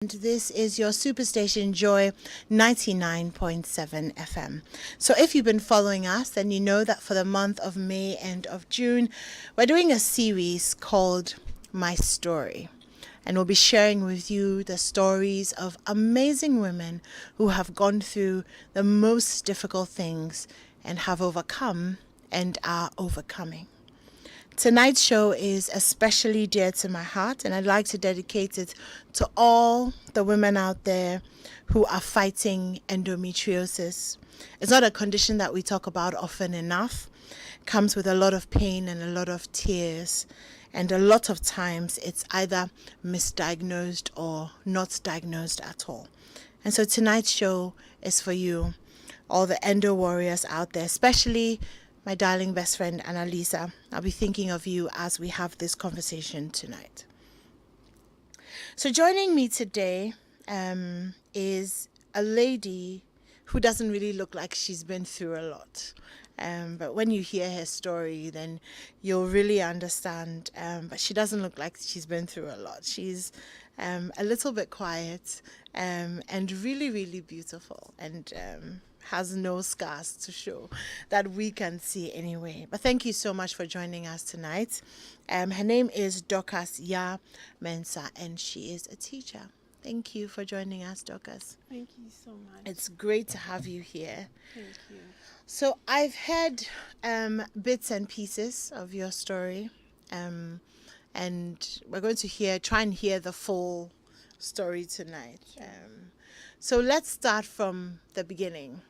And this is your Superstation Joy 99.7 FM. So if you've been following us, then you know that for the month of May and of June, we're doing a series called My Story. And we'll be sharing with you the stories of amazing women who have gone through the most difficult things and have overcome and are overcoming. Tonight's show is especially dear to my heart, and I'd like to dedicate it to all the women out there who are fighting endometriosis. It's not a condition that we talk about often enough. It comes with a lot of pain and a lot of tears, and a lot of times it's either misdiagnosed or not diagnosed at all. And so tonight's show is for you, all the endo warriors out there, especially my darling best friend, Annalisa. I'll be thinking of you as we have this conversation tonight. So joining me today is a lady who doesn't really look like she's been through a lot. But when you hear her story, then you'll really understand. But she doesn't look like she's been through a lot. She's a little bit quiet and really, really beautiful, and has no scars to show that we can see anyway. But thank you so much for joining us tonight. Her name is Dorcas Ya Mensah, and she is a teacher. Thank you for joining us, Dorcas. Thank you so much. It's great to have you here. Thank you. So I've heard bits and pieces of your story, and we're going to try and hear the full story tonight. Sure. So let's start from the beginning.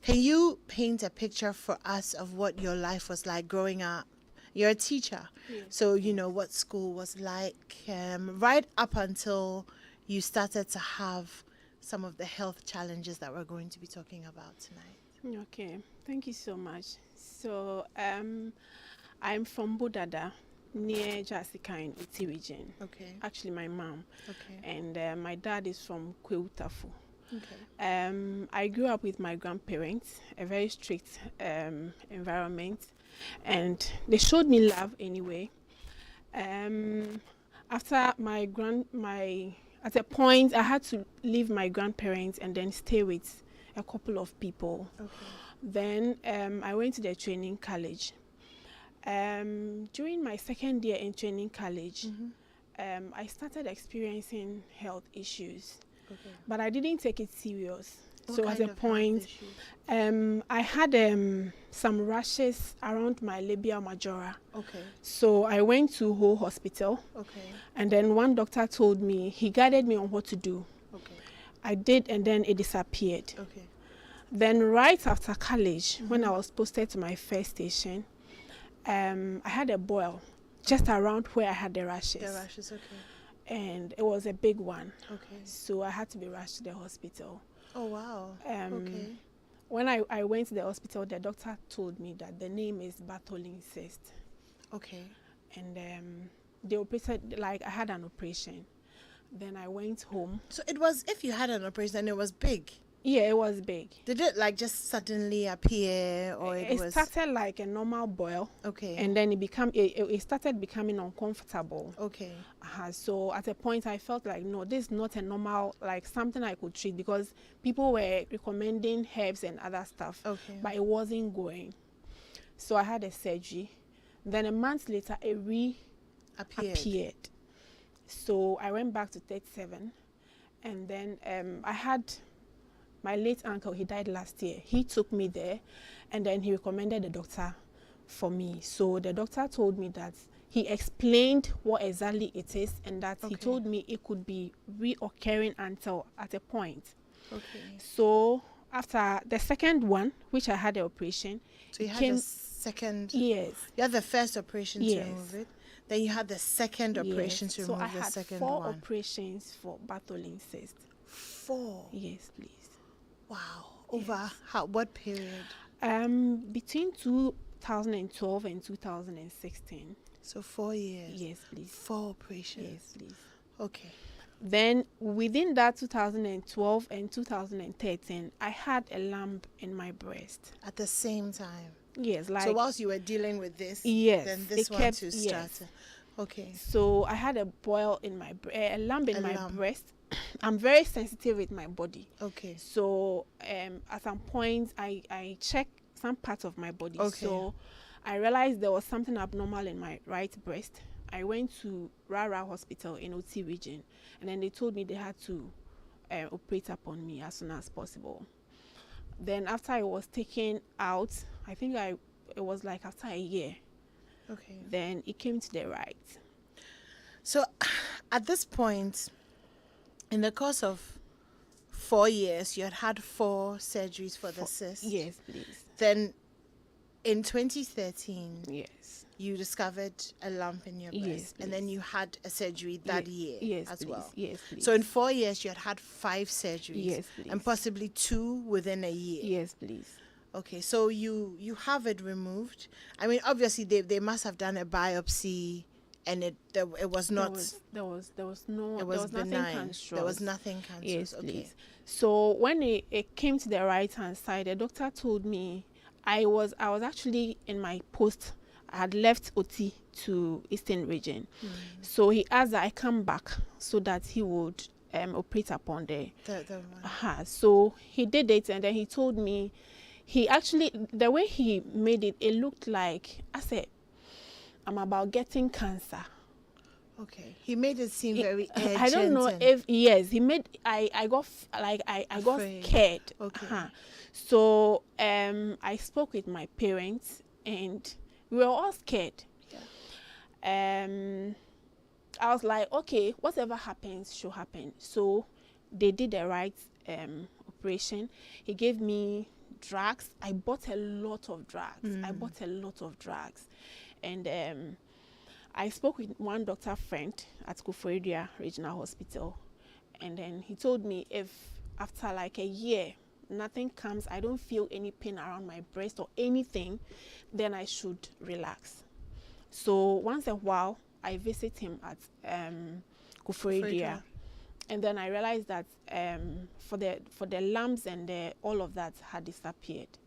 Can you paint a picture for us of what your life was like growing up? You're a teacher, Yes. so you know what school was like, right up until you started to have some of the health challenges that we're going to be talking about tonight. Okay, thank you so much. So I'm from Budada, near Jasika in Uti region. Okay. Actually, my mom. Okay. And my dad is from Kweutafu. Okay. I grew up with my grandparents, a very strict environment, and they showed me love anyway. After at a point I had to leave my grandparents and then stay with a couple of people. Okay. Then I went to the training college. During my second year in training college, I started experiencing health issues. Okay. But I didn't take it serious. What So at kind a of point, health issues? I had some rashes around my labia majora. Okay. So I went to Ho Hospital, Okay. and then one doctor told me, he guided me on what to do. Okay. I did, and then it disappeared. Okay. Then right after college, when I was posted to my first station, I had a boil just around where I had the rashes. The rashes. Okay. And it was a big one. Okay. So I had to be rushed to the hospital. Oh wow. Okay. When I went to the hospital, the doctor told me that the name is Bartholin cyst. Okay. And they operated, like I had an operation. Then I went home. So it was, if you had an operation, then it was big. Yeah, it was big. Did it like just suddenly appear, or it was? Started like a normal boil. Okay. And then it started becoming uncomfortable. Okay. So at a point I felt like, no, this is not a normal, like something I could treat, because people were recommending herbs and other stuff. Okay. But it wasn't going. So I had a surgery. Then a month later, it appeared. So I went back to 37. And then I had my late uncle, he died last year. He took me there, and then he recommended the doctor for me. So the doctor told me that he explained what exactly it is, and that he told me it could be reoccurring until at a point. Okay. So after the second one, which I had the operation. So you had the second. Yes. You had the first operation to Yes. remove it. Then you had the second operation to remove the second one. So I had 4 operations for Bartholin cyst. 4. Yes, please. Wow. Over what period? Between 2012 and 2016. So 4 years. Yes, please. 4 operations. Yes, please. Okay. Then within that 2012 and 2013, I had a lump in my breast. At the same time. Yes, like. So whilst you were dealing with this, Yes, then this one too started. Okay. So I had a boil in my a lump in A my lump. breast. I'm very sensitive with my body. Okay. So at some point I checked some parts of my body. Okay. So I realized there was something abnormal in my right breast. I went to Rara Hospital in OT region, and then they told me they had to operate upon me as soon as possible. Then after I was taken out, I think it was like after a year. Okay. Then it came to the right. So at this point, in the course of 4 years, you had 4 surgeries for the cyst. Yes, please. Then in 2013, Yes. you discovered a lump in your breast. Yes, and then please. you had a surgery that year Yes, as please. well. Yes, please. So in 4 years, you had 5 surgeries. Yes, please. And possibly 2 within a year. Yes, please. Okay, so you have it removed. I mean, obviously they must have done a biopsy, and it was not. There was no. It was nothing benign. cancerous. There was nothing cancerous. Yes, Okay. please. So when it came to the right hand side, the doctor told me I was actually in my post. I had left OT to Eastern region. So he asked that I come back so that he would operate upon the one. So he did it, and then he told me he actually, the way he made it, it looked like, I said, I'm about getting cancer. Okay. He made it seem very urgent. I don't know if, yes, he made, I got, I got scared. Okay. So I spoke with my parents, and we were all scared. Yeah. I was like, okay, whatever happens should happen. So they did the right operation. He gave me drugs. I bought a lot of drugs. And I spoke with one doctor friend at Kufuoredua Regional Hospital, and then he told me if after like a year nothing comes, I don't feel any pain around my breast or anything, then I should relax. So once a while I visit him at Kufuoredua. And then I realized that for the lumps and all of that had disappeared.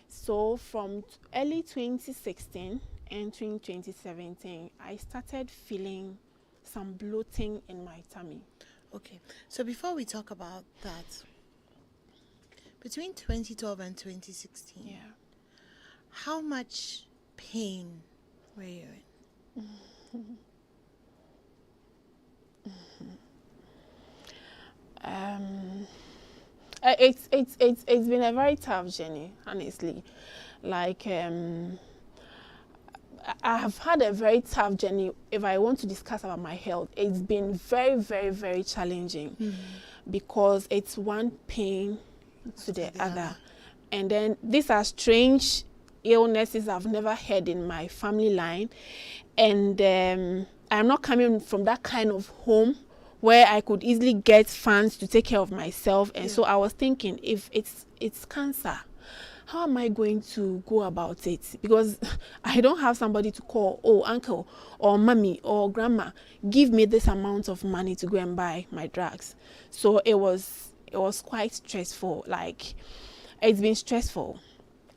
So from early 2016 entering 2017, I started feeling some bloating in my tummy. Okay. So before we talk about that, between 2012 and 2016, how much pain were you in? It's been a very tough journey, honestly. Like I have had a very tough journey. If I want to discuss about my health, it's been very, very, very challenging because it's one pain to the other. And then these are strange illnesses I've never had in my family line, and I'm not coming from that kind of home where I could easily get funds to take care of myself. And so I was thinking, if it's cancer, how am I going to go about it? Because I don't have somebody to call, oh, uncle or mommy or grandma, give me this amount of money to go and buy my drugs. So it was quite stressful. Like, it's been stressful.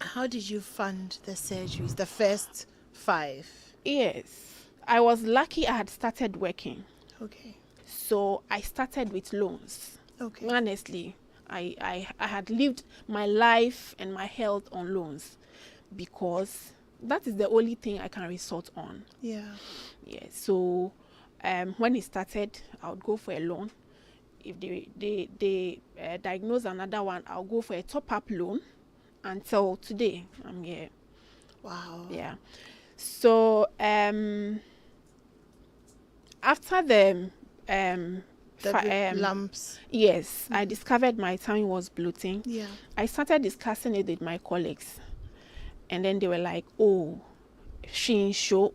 How did you fund the surgeries, the first 5? Yes, I was lucky I had started working. Okay. So I started with loans. Okay. Honestly, I had lived my life and my health on loans because that is the only thing I can resort on. Yeah. So when it started, I would go for a loan. If they diagnose another one, I'll go for a top-up loan. Until today, I'm here. Wow. Yeah. So after the lumps. Yes, I discovered my tummy was bloating. Yeah. I started discussing it with my colleagues, and then they were like, "Oh, she show."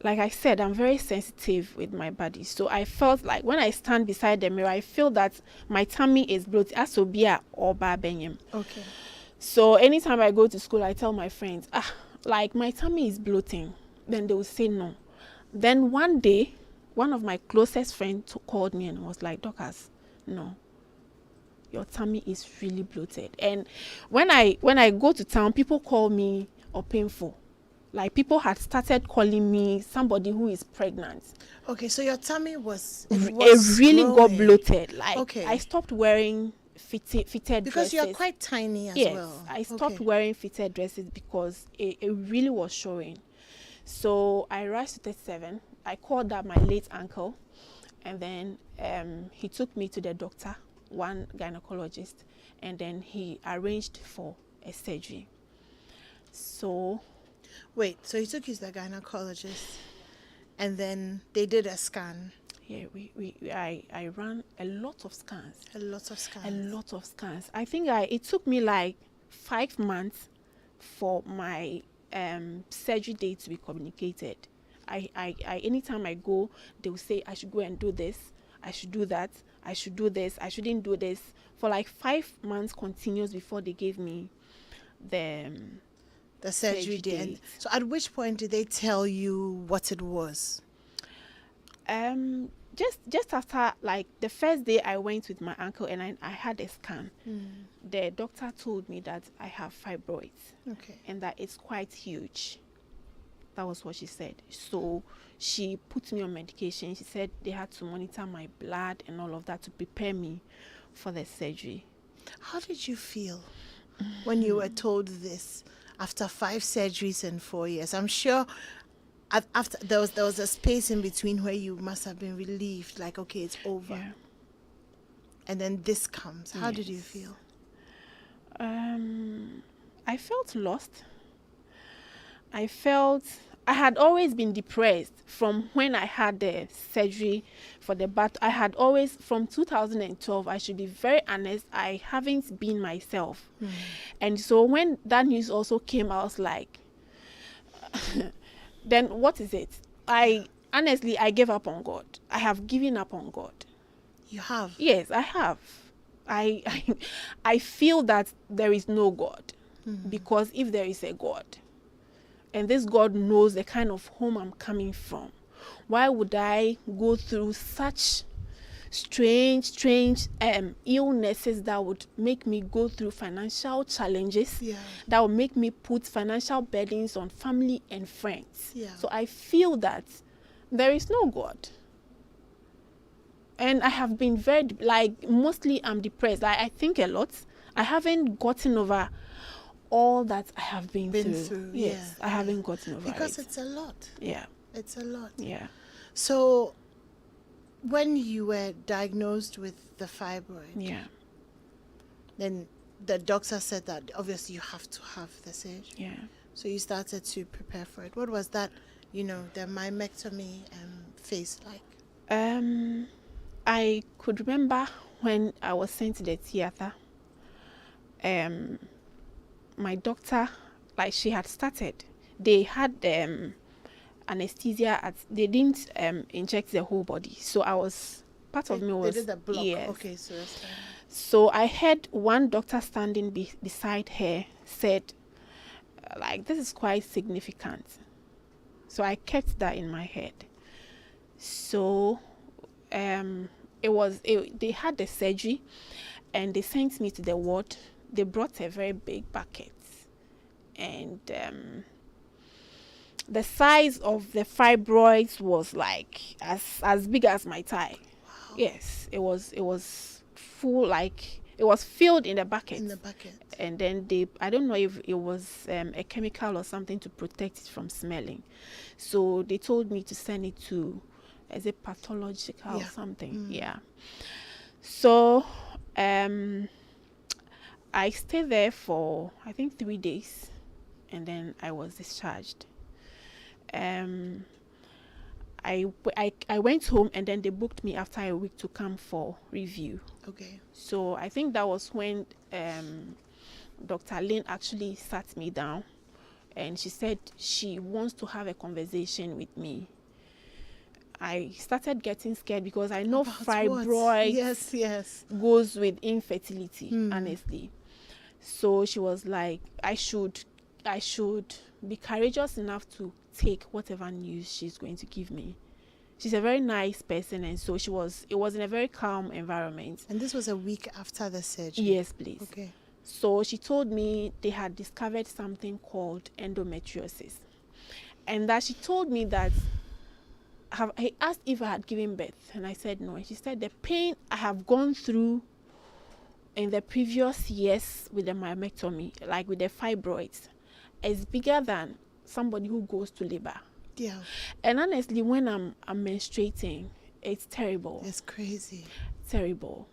Like I said, I'm very sensitive with my body, so I felt like when I stand beside the mirror, I feel that my tummy is bloated. Asobia or babenyem. Okay. So anytime I go to school, I tell my friends, like my tummy is bloating. Then they will say no. Then one day, one of my closest friends called me and was like, Dorcas, no, your tummy is really bloated. And when I go to town, people call me painful. Like, people had started calling me somebody who is pregnant. Okay, so your tummy was It really got growing. bloated. Like, Okay. I stopped wearing fitted Because dresses. you're quite tiny as Yes, well. I stopped Okay. wearing fitted dresses because it really was showing. So I rushed to 37. I called up my late uncle, and then he took me to the doctor, one gynecologist, and then he arranged for a surgery. So Wait, so he took you to the gynecologist, and then they did a scan. yeah, I ran a lot of scans. A lot of scans. A lot of scans. I think it took me like 5 months for my surgery date to be communicated. I anytime I go, they will say I should go and do this, I should do that, I should do this, I shouldn't do this, for like 5 months continuous before they gave me the surgery date. And so at which point did they tell you what it was? Just after, like, the first day I went with my uncle and I had a scan. The doctor told me that I have fibroids. Okay. And that it's quite huge. That was what she said. So she put me on medication. She said they had to monitor my blood and all of that to prepare me for the surgery. How did you feel when you were told this after 5 surgeries in 4 years? I'm sure after there was a space in between where you must have been relieved, like, okay, it's over. Yeah. And then this comes. How did you Yes. feel? I felt lost. I had always been depressed from when I had the surgery for the back. I had always, from 2012, I should be very honest, I haven't been myself. And so when that news also came, I was like, then what is it? Honestly, I gave up on God. I have given up on God. You have? Yes, I have. I feel that there is no God. Because if there is a God, and this God knows the kind of home I'm coming from, why would I go through such strange illnesses that would make me go through financial challenges, that would make me put financial burdens on family and friends? So I feel that there is no God. And I have been very, like, mostly I'm depressed. I think a lot. I haven't gotten over all that I have been through. Yes, I haven't gotten over because it. it's a lot. Yeah. It's a lot. Yeah. So when you were diagnosed with the fibroid, then the doctor said that obviously you have to have the surgery. Yeah. So you started to prepare for it. What was that, the myomectomy phase like? I could remember when I was sent to the theater. My doctor, like, she had started. They had anesthesia. They didn't inject the whole body. So I was, part of me was... They did the block. Yes. Okay, so that's fine. So I heard one doctor standing beside her said, like, this is quite significant. So I kept that in my head. So they had the surgery and they sent me to the ward. They brought a very big bucket, and the size of the fibroids was like as big as my thigh. Wow. Yes, it was full, like it was filled in the bucket. And then I don't know if it was a chemical or something to protect it from smelling. So they told me to send it to, is it pathological or something? Yeah. So I stayed there for, I think, 3 days, and then I was discharged. I went home, and then they booked me after a week to come for review. Okay. So I think that was when Dr. Lynn actually sat me down, and she said she wants to have a conversation with me. I started getting scared because I know fibroids goes with infertility, honestly. So she was like, I should be courageous enough to take whatever news she's going to give me. She's a very nice person, and so it was in a very calm environment. And this was a week after the surgery? Yes, please. Okay. So she told me they had discovered something called endometriosis. And that she told me that he asked if I had given birth, and I said no. And she said the pain I have gone through in the previous years with the myomectomy, like with the fibroids, is bigger than somebody who goes to labor. Yeah. And honestly, when I'm menstruating, it's terrible. It's crazy. Terrible.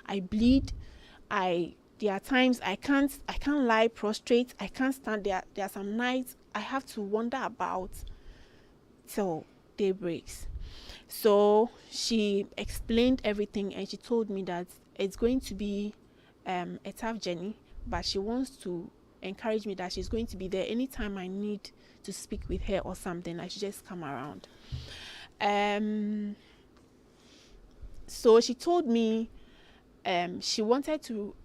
I bleed. There are times I can't lie prostrate. I can't stand there. There are some nights I have to wander about till day breaks. So she explained everything, and she told me that it's going to be a tough journey, but she wants to encourage me that she's going to be there anytime I need to speak with her or something. I should just come around. So she told me she wanted to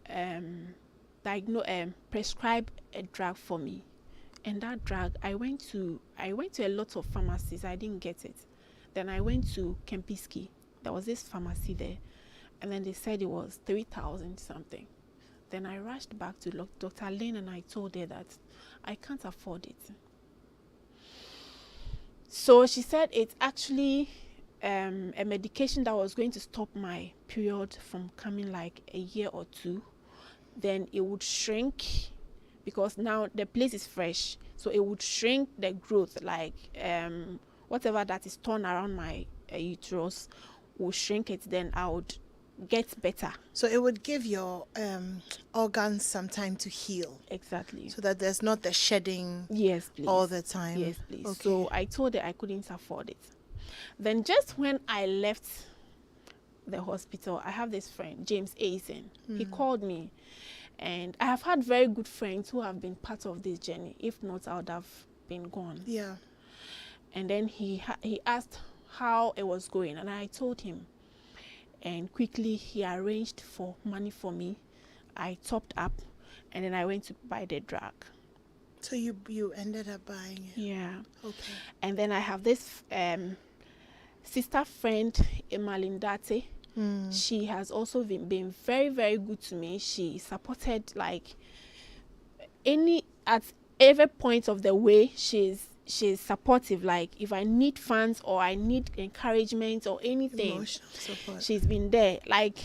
prescribe a drug for me, and that drug I went to a lot of pharmacies. I didn't get it. Then I went to Kempinski. There was this pharmacy there, and then they said it was 3,000 something. Then I rushed back to Dr. Lane, and I told her that I can't afford it. So she said it's actually a medication that was going to stop my period from coming like a year or two. Then it would shrink, because now the place is fresh, so it would shrink the growth, like whatever that is torn around my uterus will shrink it. Then I would get better. So it would give your organs some time to heal. Exactly. So that there's not the shedding. Yes, please. All the time. Yes, please. Okay. So I told her I couldn't afford it. Then just when I left the hospital, I have this friend, James Aisen. He called me, and I have had very good friends who have been part of this journey. If not, I would have been gone. Yeah. And then he asked how it was going, and I told him. And quickly he arranged for money for me. I topped up, and then I went to buy the drug. So you ended up buying it. Yeah. Okay. And then I have this sister friend, Emalindate. She has also been very, very good to me. She supported at every point of the way. She's supportive. Like if I need funds or I need encouragement or anything, Emotional support. she's been there. Like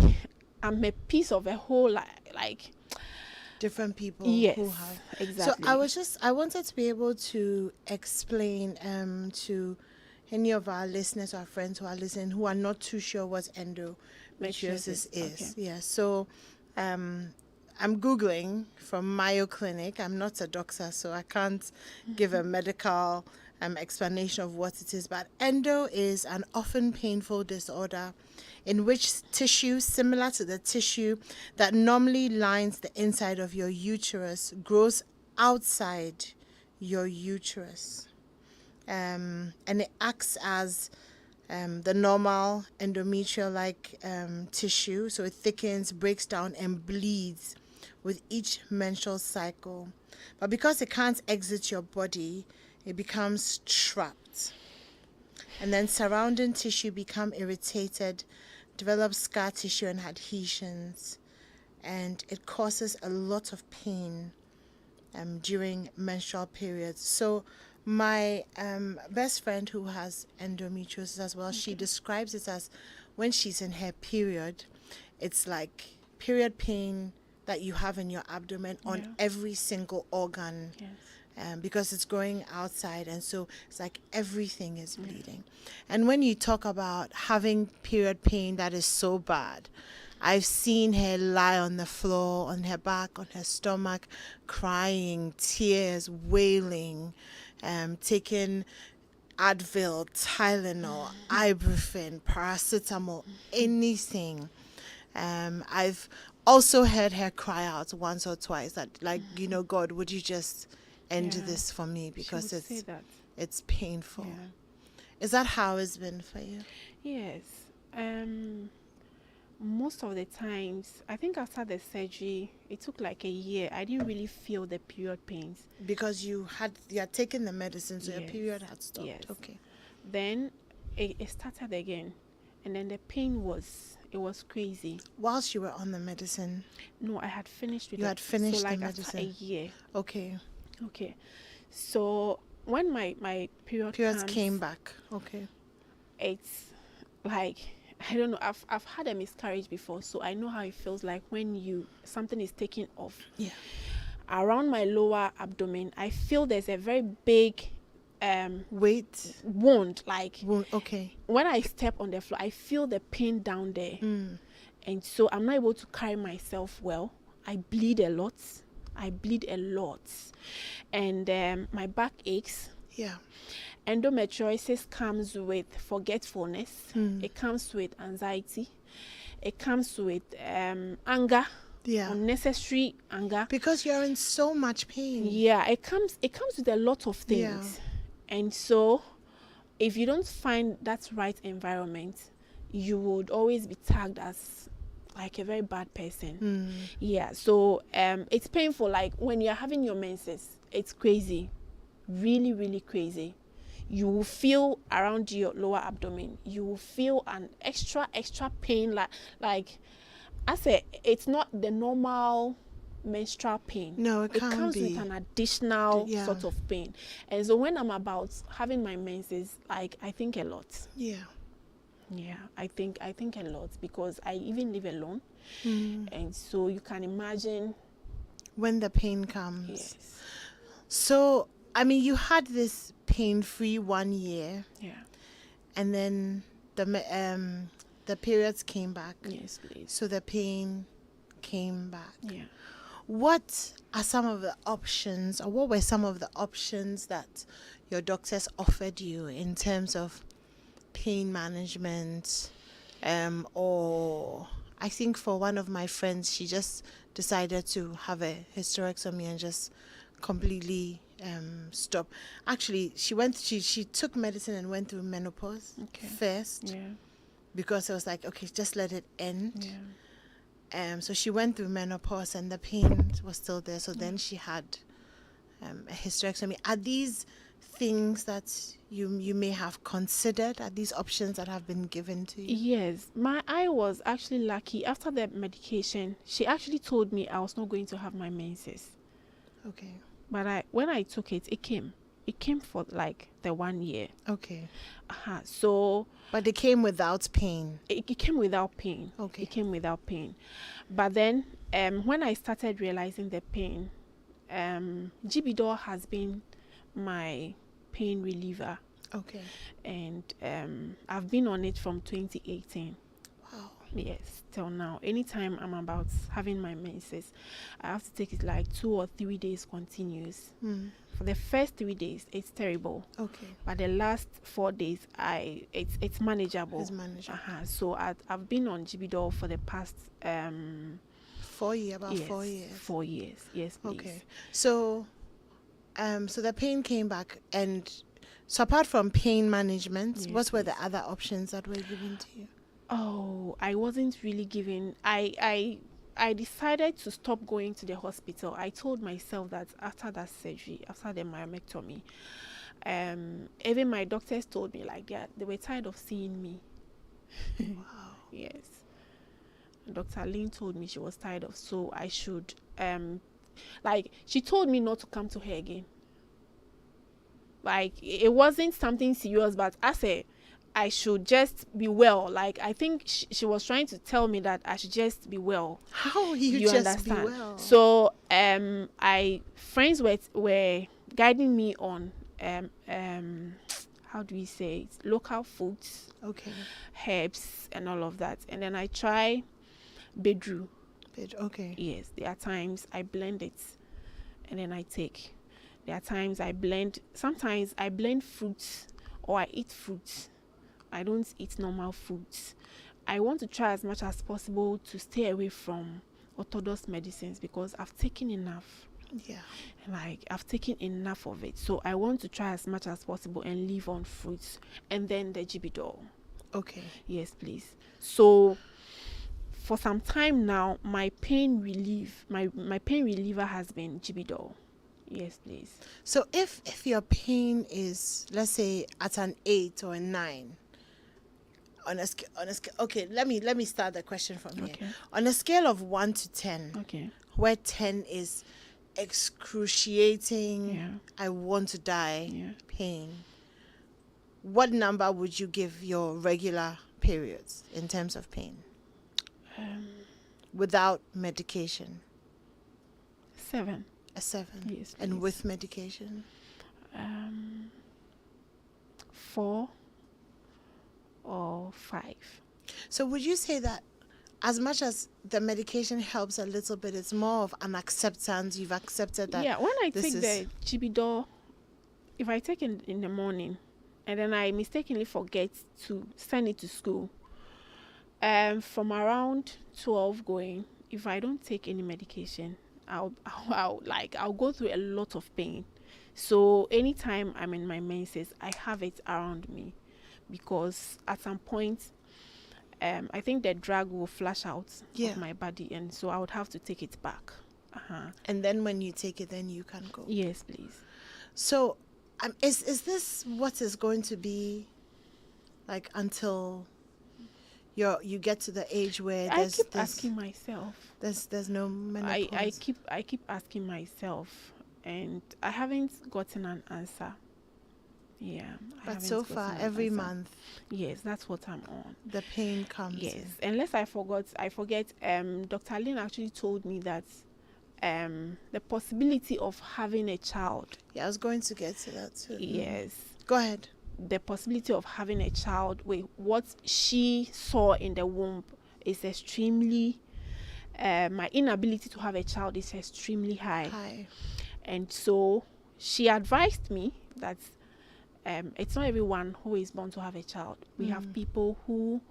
I'm a piece of a whole like different people. Yes, who have. exactly. So I wanted to be able to explain to any of our listeners, our friends who are listening, who are not too sure what endometriosis is. Okay. Yeah. So I'm Googling from Mayo Clinic. I'm not a doctor, so I can't give a medical explanation of what it is. But endo is an often painful disorder in which tissue similar to the tissue that normally lines the inside of your uterus grows outside your uterus. And it acts as the normal endometrial-like tissue, so it thickens, breaks down, and bleeds with each menstrual cycle. But because it can't exit your body, it becomes trapped. And then surrounding tissue become irritated, develops scar tissue and adhesions, and it causes a lot of pain during menstrual periods. So my best friend who has endometriosis as well, she describes it as when she's in her period, it's like period pain that you have in your abdomen on every single organ. Yes. Because it's growing outside, and so it's like everything is bleeding. And when you talk about having period pain that is so bad, I've seen her lie on the floor, on her back, on her stomach, crying, tears, wailing, taking Advil, Tylenol, ibuprofen, paracetamol, anything. I've also heard her cry out once or twice that, like, God, would you just end this for me, because it's painful. Yeah. Is that how it's been for you? Yes. Most of the times, I think after the surgery, it took like a year. I didn't really feel the period pains. Because you had taken the medicine, so your period had stopped. Yes. Okay. Then it started again, and then the pain was crazy. Whilst you were on the medicine? No, I had finished with You had finished so like the medicine? after a year. Okay. Okay. So when my Periods comes, came back. Okay. it's like, I don't know. I've had a miscarriage before, so I know how it feels like when something is taking off. Yeah. Around my lower abdomen, I feel there's a very big Weight. wound. Like Okay. when I step on the floor, I feel the pain down there, and so I'm not able to carry myself well. I bleed a lot. And my back aches. Yeah. Endometriosis comes with forgetfulness. It comes with anxiety. It comes with anger. Yeah. Unnecessary anger. Because you're in so much pain. Yeah, it comes with a lot of things. Yeah. And so if you don't find that right environment, you would always be tagged as like a very bad person. Yeah, so it's painful. Like when you're having your menses, it's crazy, really, really crazy. You will feel around your lower abdomen. You will feel an extra pain. Like I said, it's not the normal menstrual pain. No, it can't comes be. with an additional Yeah. sort of pain. And so when I'm about having my menses, like I think a lot. Yeah. Yeah, I think a lot, because I even live alone. And so you can imagine When the pain comes. Yes. So, I mean, you had this pain-free 1 year, Yeah. and then the periods came back. Yes, please. So the pain came back. Yeah. What are some of the options, or what were some of the options that your doctors offered you in terms of pain management? Or I think for one of my friends, she just decided to have a hysterectomy and just completely stop. Actually, she took medicine and went through menopause first, Yeah. because it was like, okay, just let it end. Yeah. So she went through menopause and the pain was still there. So then she had a hysterectomy. Are these things that you may have considered? Are these options that have been given to you? Yes, I was actually lucky. After the medication, she actually told me I was not going to have my menses. Okay. But when I took it, it came. It came for like the 1 year. Okay. So. But it came without pain. It came without pain. Okay. It came without pain. But then, when I started realizing the pain, Gibidol has been my pain reliever. Okay. And I've been on it from 2018. Wow. Yes, till now. Anytime I'm about having my menses, I have to take it like 2 or 3 days continuous. For the first 3 days, it's terrible. Okay. But the last 4 days, it's manageable. It's manageable. So I've been on Gibidol for the past 4 years, about 4 years. 4 years, yes, please. Okay. So the pain came back, and so apart from pain management, Yes, what were the please. other options that were given to you? Oh, I wasn't really given. I decided to stop going to the hospital. I told myself that after that surgery, after the myomectomy, even my doctors told me like they were tired of seeing me. Wow. Yes. Dr. Lynn told me she was tired of, so I should like she told me not to come to her again. Like it wasn't something serious, but I should just be well. Like I think she was trying to tell me that I should just be well. How you just understand? be well? So friends were guiding me on how do we say it? Local foods, Okay. herbs, and all of that. And then I try bedru. Okay. Yes, there are times I blend it, and then I take. There are times I blend. Sometimes I blend fruits, or I eat fruits. I don't eat normal foods. I want to try as much as possible to stay away from orthodox medicines, because I've taken enough. Yeah. Like I've taken enough of it. So I want to try as much as possible and live on fruits, and then the Gibidol. Okay. Yes, please. So for some time now, my pain reliever has been Gibidol. Yes, please. So if your pain is, let's say, at an 8 or a 9, on a scale, okay, let me start the question from here. Okay. On a scale of 1 to 10, Okay. where 10 is excruciating, I want to die pain, what number would you give your regular periods in terms of pain? Without medication? 7. A 7. Yes, please. And with medication? 4 or 5. So would you say that as much as the medication helps a little bit, it's more of an acceptance? You've accepted that. Yeah, when I take the Chibidor, if I take it in the morning and then I mistakenly forget to send it to school, from around 12 going, if I don't take any medication, I'll go through a lot of pain. So anytime I'm in my menses, I have it around me, because at some point, I think the drug will flush out of my body, and so I would have to take it back. And then when you take it, then you can go. Yes, please. So, is this what is going to be like until you get to the age where I keep asking myself. There's no menopause. I keep asking myself, and I haven't gotten an answer. Yeah. But so far, every month. Yes, that's what I'm on. The pain comes. Yes, unless I forget. Dr. Lynn actually told me that the possibility of having a child. Yeah, I was going to get to that too. Yes. Go ahead. The possibility of having a child with what she saw in the womb is extremely. My inability to have a child is extremely high. And so she advised me that it's not everyone who is born to have a child. We have people who,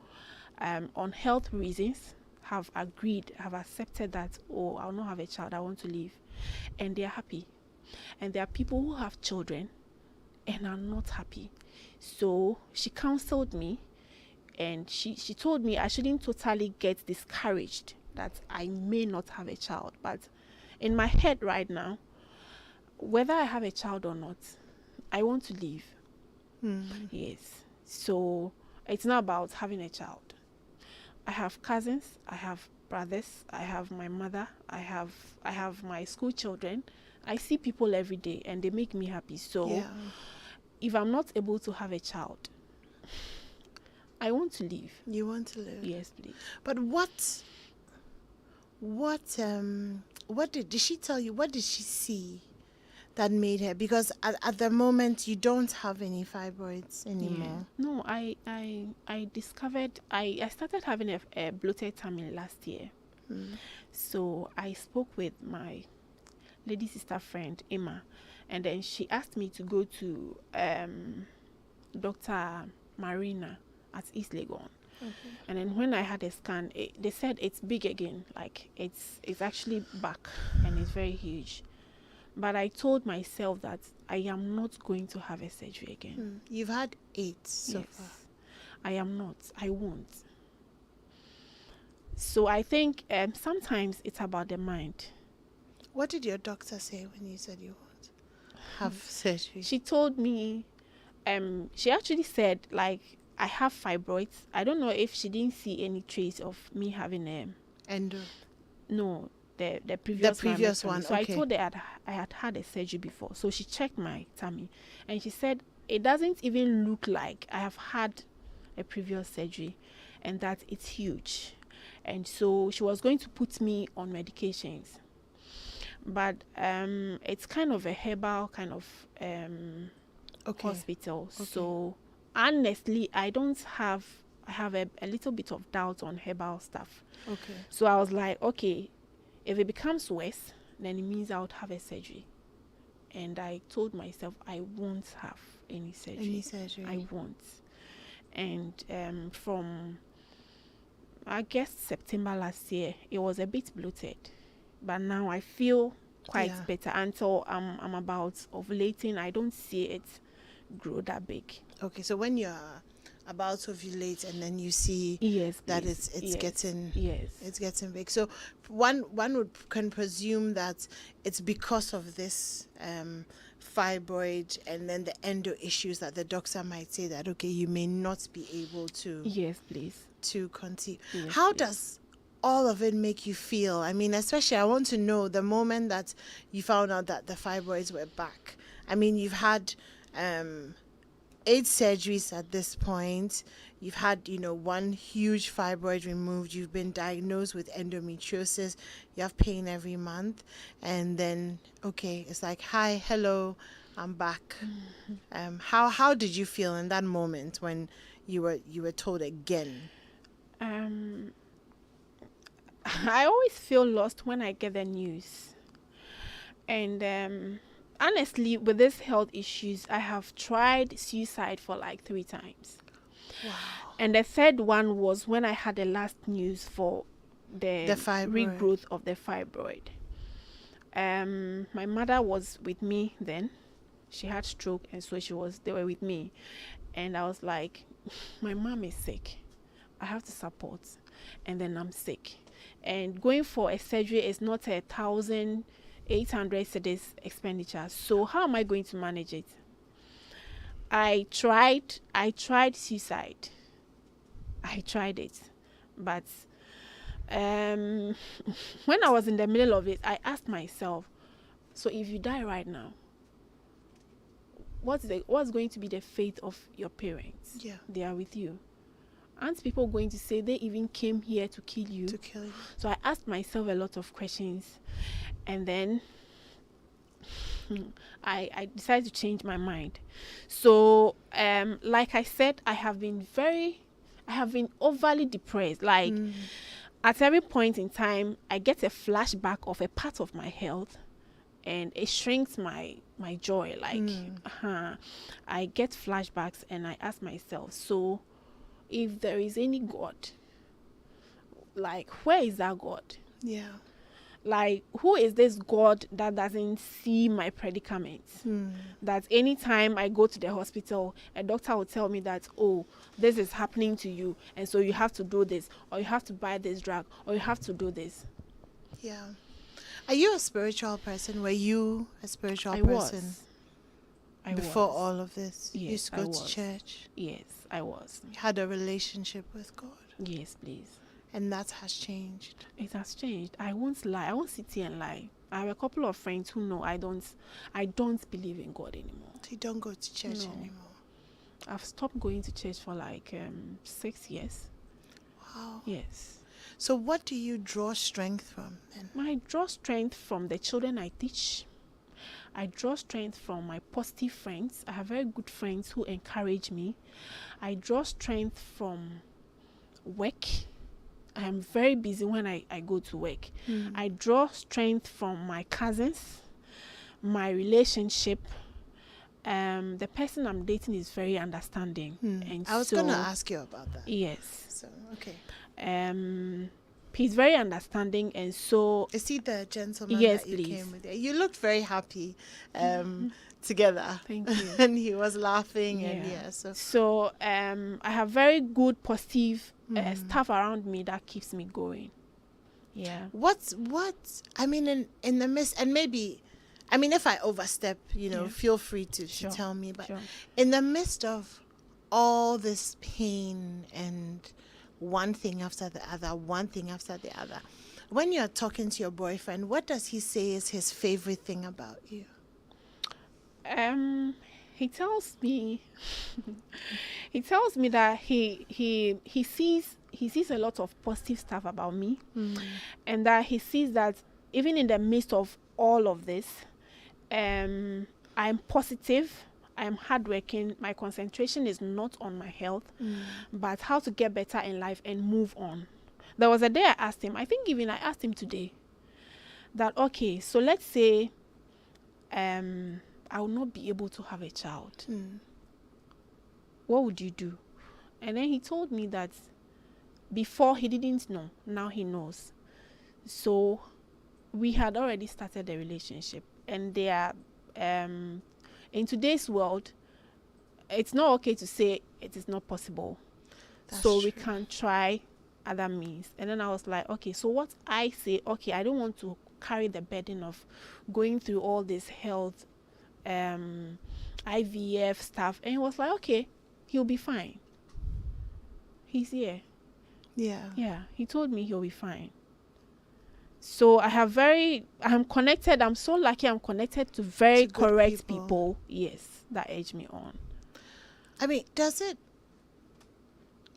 on health reasons, have accepted that, oh, I'll not have a child, I want to live. And they are happy. And there are people who have children and are not happy. So she counseled me, and she told me I shouldn't totally get discouraged that I may not have a child. But in my head right now, whether I have a child or not, I want to live. Yes. So it's not about having a child. I have cousins, I have brothers, I have my mother, I have my school children. I see people every day and they make me happy. So if I'm not able to have a child, I want to live. You want to live? Yes, please. But what did she tell you? What did she see that made her? Because at the moment you don't have any fibroids anymore. No, I discovered I started having a bloated tummy last year. So I spoke with my lady sister friend Emma, and then she asked me to go to Dr. Marina at East Legon. And then when I had a scan, they said it's big again, like it's actually back and it's very huge. But I told myself that I am not going to have a surgery again. You've had 8 so far. I am not. I won't. So I think sometimes it's about the mind. What did your doctor say when you said you won't have surgery? She told me, she actually said, like, I have fibroids. I don't know if she didn't see any trace of me having endo. No. The previous one. So okay. I told her I had a surgery before. So she checked my tummy and she said it doesn't even look like I have had a previous surgery, and that it's huge. And so she was going to put me on medications, but it's kind of a herbal kind of hospital. Okay. So honestly, I have a little bit of doubt on herbal stuff. Okay. So I was like, okay, if it becomes worse, then it means I would have a surgery. And I told myself I won't have any surgery. I won't. And from, I guess, September last year, it was a bit bloated. But now I feel quite better. Until I'm about ovulating, I don't see it grow that big. Okay, so when you're about to ovulate and then you see that it's getting big, so one can presume that it's because of this fibroid and then the endo issues that the doctor might say that you may not be able to please to continue. Yes, How please. does all of it make you feel? I mean, especially I want to know the moment that you found out that the fibroids were back. I mean, you've had 8 surgeries at this point. You've had, one huge fibroid removed. You've been diagnosed with endometriosis. You have pain every month. And then, okay, it's like, hi, hello, I'm back. How did you feel in that moment when you were told again? I always feel lost when I get the news. And honestly, with these health issues, I have tried suicide for like 3 times. Wow. And the third one was when I had the last news for the fibroid. regrowth of the fibroid. My mother was with me then. She had stroke, and so they were with me. And I was like, my mom is sick. I have to support. And then I'm sick. And going for a surgery is not 1,800 cedis expenditure. So how am I going to manage it? I tried suicide. I tried it. But when I was in the middle of it, I asked myself, so if you die right now, what's going to be the fate of your parents? Yeah. They are with you. Aren't people going to say they even came here to kill you? To kill you. So I asked myself a lot of questions, and then I decided to change my mind. So like I said, I have been overly depressed. Like at every point in time, I get a flashback of a part of my health, and it shrinks my joy. Like I get flashbacks, and I ask myself, so if there is any God, like, where is that God? Yeah. Like, who is this God that doesn't see my predicament? That anytime I go to the hospital, a doctor will tell me that, oh, this is happening to you, and so you have to do this, or you have to buy this drug, or you have to do this. Yeah. Are you a spiritual person? Were you a spiritual person? Before all of this? Yes, you used to go to church? Yes, I was. You had a relationship with God? Yes, please. And that has changed? It has changed. I won't lie. I won't sit here and lie. I have a couple of friends who know I don't believe in God anymore. So you don't go to church anymore? I've stopped going to church for like 6 years. Wow. Yes. So what do you draw strength from then? I draw strength from the children I teach. I draw strength from my positive friends. I have very good friends who encourage me. I draw strength from work. I am very busy when I go to work. I draw strength from my cousins, my relationship. The person I'm dating is very understanding. And I was going to ask you about that. Yes. So, okay. He's very understanding, and so... Is he the gentleman yes, that you please. came with? You looked very happy together. Thank you. And he was laughing, and So I have very good, positive stuff around me that keeps me going. Yeah. I mean, in the midst, and maybe, I mean, if I overstep, feel free to tell me, but in the midst of all this pain and one thing after the other, when you're talking to your boyfriend, what does he say is his favorite thing about you? He tells me that he sees a lot of positive stuff about me, and that he sees that even in the midst of all of this, I'm positive. I'm hardworking. My concentration is not on my health, but how to get better in life and move on. There was a day I asked him, I think even I asked him today, that, okay, so let's say I will not be able to have a child. What would you do? And then he told me that before he didn't know, now he knows. So we had already started a relationship, and they are... in today's world, it's not okay to say it is not possible. That's so true. We can try other means. And then I was like, okay, so what I say, okay, I don't want to carry the burden of going through all this health, IVF stuff. And he was like, okay, he'll be fine. He's here. Yeah, he told me he'll be fine. So I'm connected. I'm so lucky I'm connected to very correct people. Yes, that edge me on. I mean, does it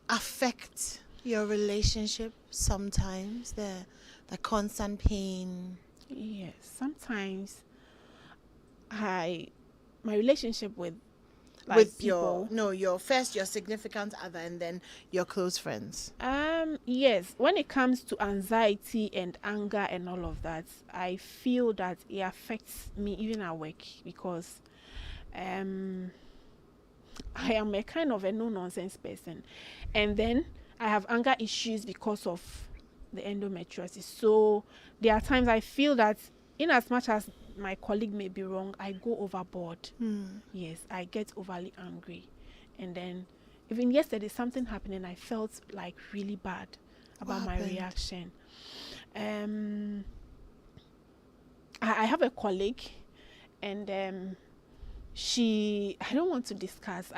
affect your relationship sometimes, the constant pain? Yes, sometimes my relationship with people, your significant other and then your close friends. Yes, when it comes to anxiety and anger and all of that, I feel that it affects me even at work, because I am a kind of a no-nonsense person. And then I have anger issues because of the endometriosis. So there are times I feel that in as much as my colleague may be wrong, I go overboard. Yes, I get overly angry. And then even yesterday, something happened and I felt like really bad about my reaction. I have a colleague, and I don't want to discuss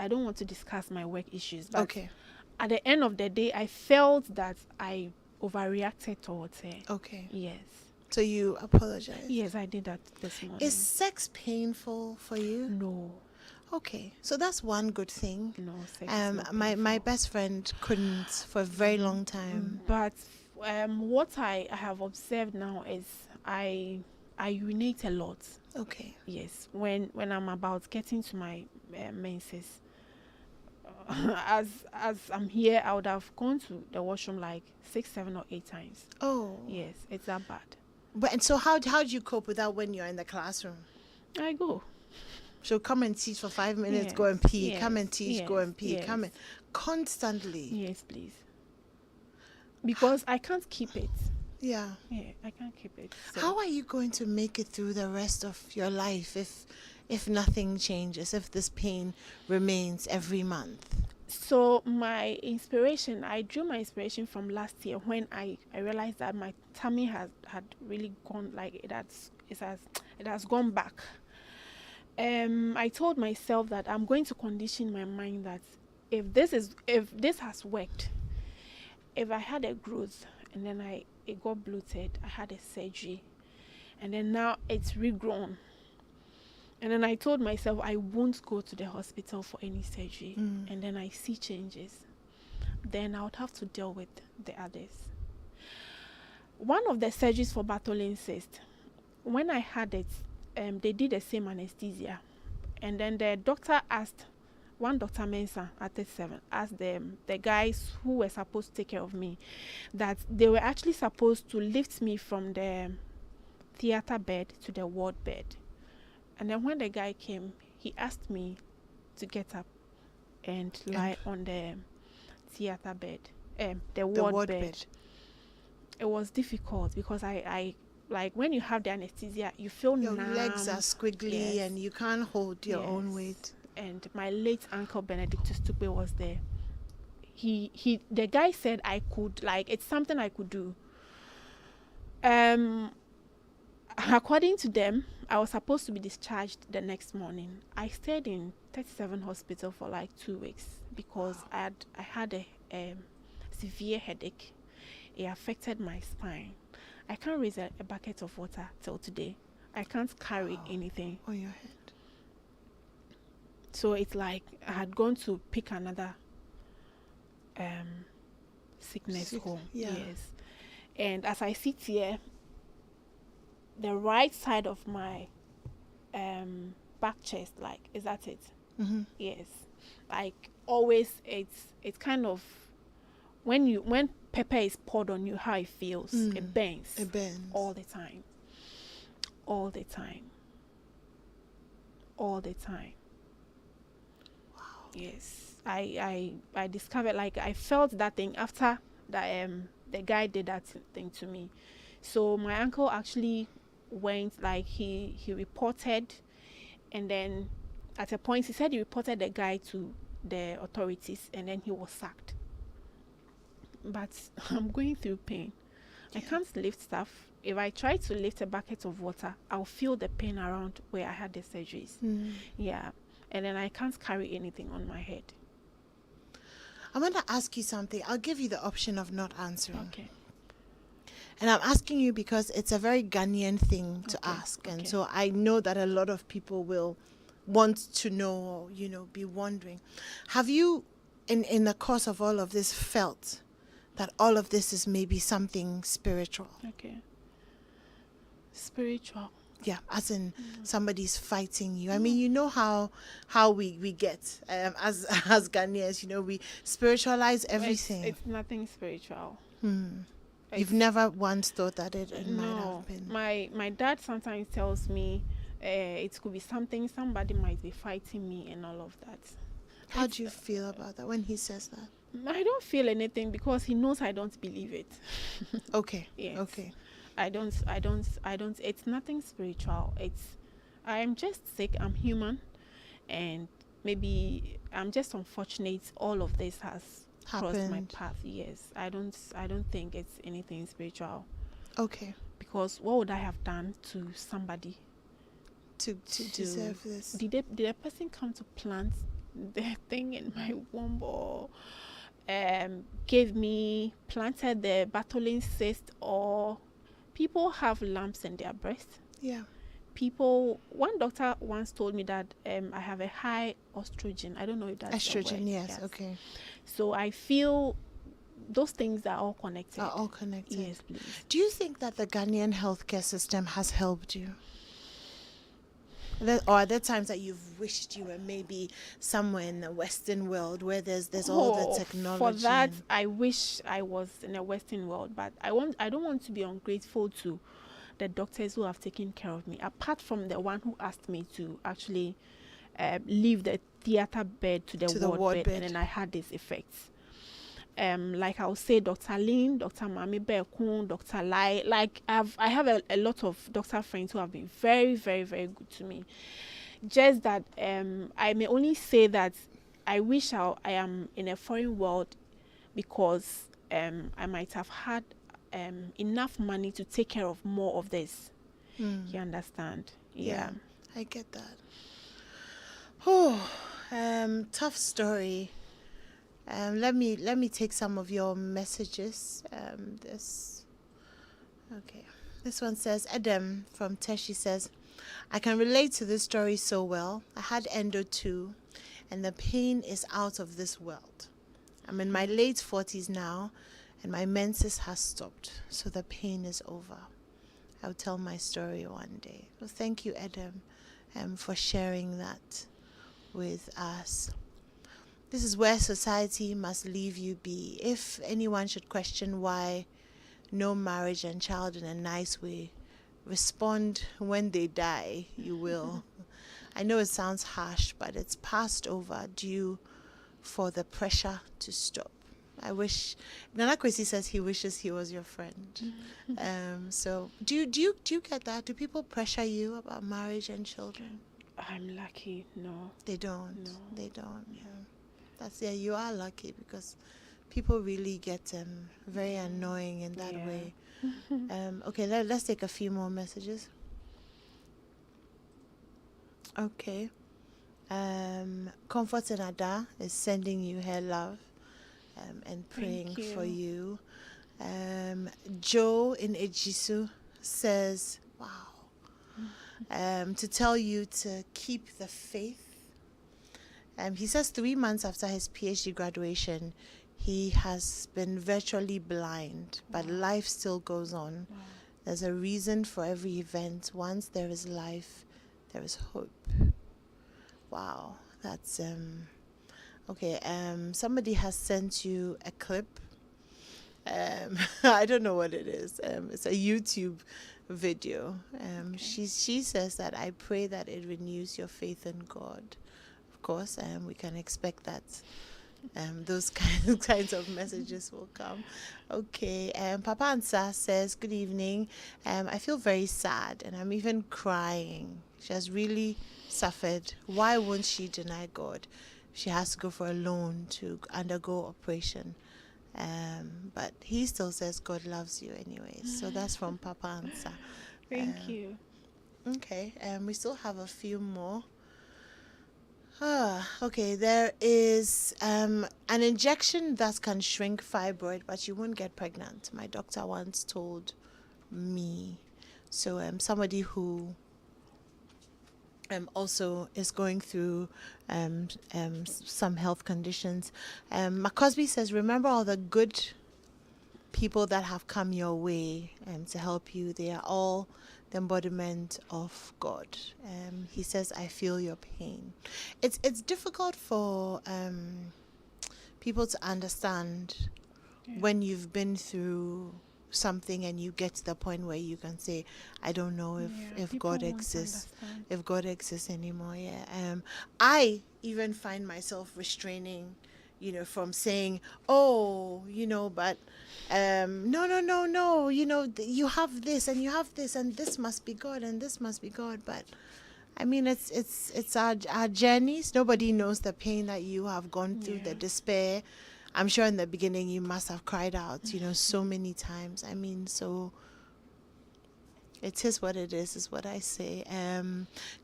my work issues, but Okay. at the end of the day, I felt that I overreacted towards her. Okay. Yes. So you apologize? Yes, I did that this morning. Is sex painful for you? No. Okay, so that's one good thing. No, sex is not my best friend couldn't for a very long time. But what I have observed now is I urinate a lot. Okay. Yes, when I'm about getting to my menses. As I'm here, I would have gone to the washroom like 6, 7, or 8 times. Oh. Yes, it's that bad. But and so how do you cope with that when you're in the classroom? I go. So come and teach for 5 minutes, Yes, go and pee. yes, Come and teach, yes, go and pee. yes. Come and constantly. Yes, please. Because I can't keep it. Yeah. Yeah, I can't keep it. So. How are you going to make it through the rest of your life if nothing changes, if this pain remains every month? So I drew my inspiration from last year when I realized that my tummy had really gone, like it has gone back. I told myself that I'm going to condition my mind that if this has worked, if I had a growth and then it got bloated, I had a surgery, and then now it's regrown. And then I told myself I won't go to the hospital for any surgery. And then I see changes. Then I would have to deal with the others. One of the surgeries for battling cyst, when I had it, they did the same anesthesia. And then the doctor asked, one Dr. Mensah at 37, asked the guys who were supposed to take care of me that they were actually supposed to lift me from the theater bed to the ward bed. And then when the guy came, he asked me to get up and lie on the theater bed, the ward bed. It was difficult because I like when you have the anesthesia, you feel your numb. legs are squiggly. Yes. And you can't hold your own weight. And my late uncle Benedictus Tukwe was there. The guy said I could, like, it's something I could do. According to them, I was supposed to be discharged the next morning. I stayed in 37 hospital for like 2 weeks because I had a severe headache. It affected my spine. I can't raise a bucket of water till today. I can't carry anything on your head. So it's like I had gone to pick another sickness home. Yeah. Yes. And as I sit here, the right side of my back chest, like, is that it? Mm-hmm. Yes. Like always, it's kind of when pepper is poured on you, how it feels. It burns. It burns all the time. All the time. All the time. Wow. Yes. I discovered, like, I felt that thing after that the guy did that thing to me. So my uncle actually went, like, he reported, and then at a point he said he reported the guy to the authorities, and then he was sacked. But I'm going through pain. Yeah. I can't lift stuff. If I try to lift a bucket of water, I'll feel the pain around where I had the surgeries. Yeah. And then I can't carry anything on my head. I'm going to ask you something. I'll give you the option of not answering. Okay. And I'm asking you because it's a very Ghanaian thing to ask. And so I know that a lot of people will want to know, or, be wondering. Have you, in the course of all of this, felt that all of this is maybe something spiritual? Okay. Spiritual. Yeah, as in somebody's fighting you. I mean, you know how we get as Ghanaians, we spiritualize everything. It's nothing spiritual. You've never once thought that it might No. have been. My dad sometimes tells me it could be somebody might be fighting me and all of that. How do you feel about that when he says that? I don't feel anything because he knows I don't believe it. Okay. Yes. Okay. I don't, it's nothing spiritual. I'm just sick. I'm human. And maybe I'm just unfortunate. All of this has crossed my path. Yes. I don't think it's anything spiritual. Okay. Because what would I have done to somebody to deserve this? Did a person come to plant the thing in my womb, or planted the battling cyst, or people have lumps in their breast? Yeah. One doctor once told me that I have a high estrogen. I don't know if that's estrogen. Yes. Okay. So I feel those things are all connected. Yes, please. Do you think that the Ghanaian healthcare system has helped you? Or are there times that you've wished you were maybe somewhere in the Western world where there's all the technology? For that, I wish I was in a Western world, but I don't want to be ungrateful to the doctors who have taken care of me. Apart from the one who asked me to actually leave the theater bed to the ward bed, and then I had these effects. Like I'll say, Dr. Lin, Dr. Mami Bekun, Dr. Lai. Like I have a lot of doctor friends who have been very, very, very good to me. Just that I may only say that I wish I am in a foreign world, because I might have had enough money to take care of more of this. You understand? Yeah. I get that. Oh, tough story. Let me take some of your messages. This one says, Adam from Teshi says, I can relate to this story so well. I had endo too, and the pain is out of this world. I'm in my late 40s now, and my menses has stopped, so the pain is over. I'll tell my story one day. Well, thank you, Adam, for sharing that with us. This is where society must leave you be. If anyone should question why no marriage and child in a nice way, respond when they die, you will. I know it sounds harsh, but it's passed over due for the pressure to stop. I wish, Nana Kwesi says he wishes he was your friend. So do you get that? Do people pressure you about marriage and children? I'm lucky. No. They don't. No. They don't. Yeah. You are lucky, because people really get very annoying in that way. Okay, let's take a few more messages. Okay. Comfort and Ada is sending you her love and praying for you. Joe in Ejisu says, wow, to tell you to keep the faith. He says 3 months after his PhD graduation, he has been virtually blind, but life still goes on. There's a reason for every event. Once there is life, there is hope. Wow, that's okay. Somebody has sent you a clip. I don't know what it is. It's a YouTube video. She says that I pray that it renews your faith in God. Of course, we can expect that those kinds of messages will come. Okay, Papa Ansa says, good evening. I feel very sad and I'm even crying. She has really suffered. Why won't she deny God? She has to go for a loan to undergo operation. But he still says God loves you anyway. So that's from Papa Ansa. Thank you. Okay, we still have a few more. Okay. There is an injection that can shrink fibroid, but you won't get pregnant. My doctor once told me. So somebody who also is going through some health conditions. McCosby says, remember all the good people that have come your way to help you. They are all the embodiment of God. He says, I feel your pain. It's difficult for people to understand when you've been through something and you get to the point where you can say, I don't know if God exists, if God exists anymore. I even find myself restraining, from saying, oh, but no, you have this and you have this and this must be God and this must be God. But I mean, it's our journeys. Nobody knows the pain that you have gone through, the despair. I'm sure in the beginning you must have cried out, so many times. I mean, so it is what it is what I say.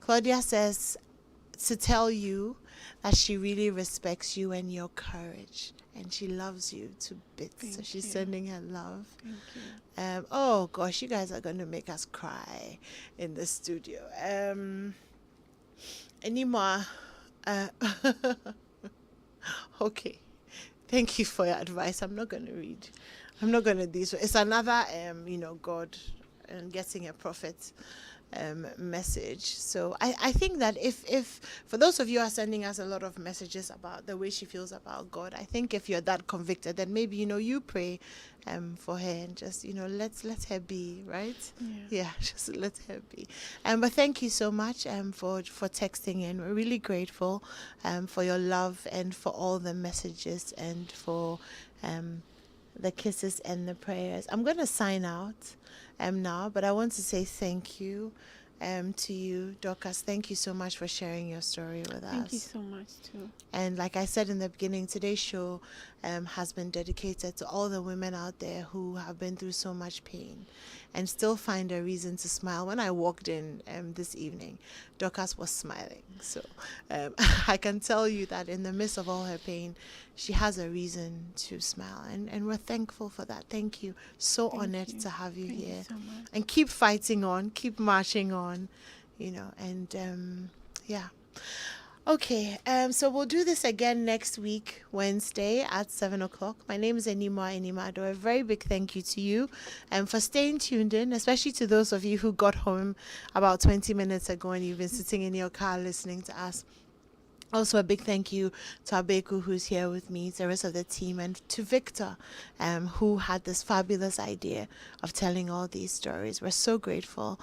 Claudia says to tell you that she really respects you and your courage, and she loves you to bits. So she's sending her love. Thank you. Oh gosh, you guys are going to make us cry in the studio. Animwaa, okay. Thank you for your advice. I'm not going to read. I'm not going to do so. It's another, God and getting a prophet message. So I think that if for those of you who are sending us a lot of messages about the way she feels about God, I think if you're that convicted, then maybe, you pray for her and just, let her be, right? Yeah, just let her be. But thank you so much for texting in. We're really grateful for your love and for all the messages and for the kisses and the prayers. I'm going to sign out now, but I want to say thank you to you, Dorcas. Thank you so much for sharing your story with us. Thank you so much too. And like I said in the beginning, today's show has been dedicated to all the women out there who have been through so much pain and still find a reason to smile. When I walked in this evening, Dorcas was smiling. So I can tell you that in the midst of all her pain, she has a reason to smile. And we're thankful for that. Thank you. So honored to have you here. You so much. And keep fighting on, keep marching on, and yeah. Okay, so we'll do this again next week, Wednesday at 7 o'clock. My name is Anim-Addo. A very big thank you to you for staying tuned in, especially to those of you who got home about 20 minutes ago and you've been sitting in your car listening to us. Also, a big thank you to Abeku, who's here with me, to the rest of the team, and to Victor, who had this fabulous idea of telling all these stories. We're so grateful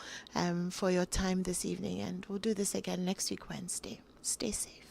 for your time this evening, and we'll do this again next week, Wednesday. Stay safe.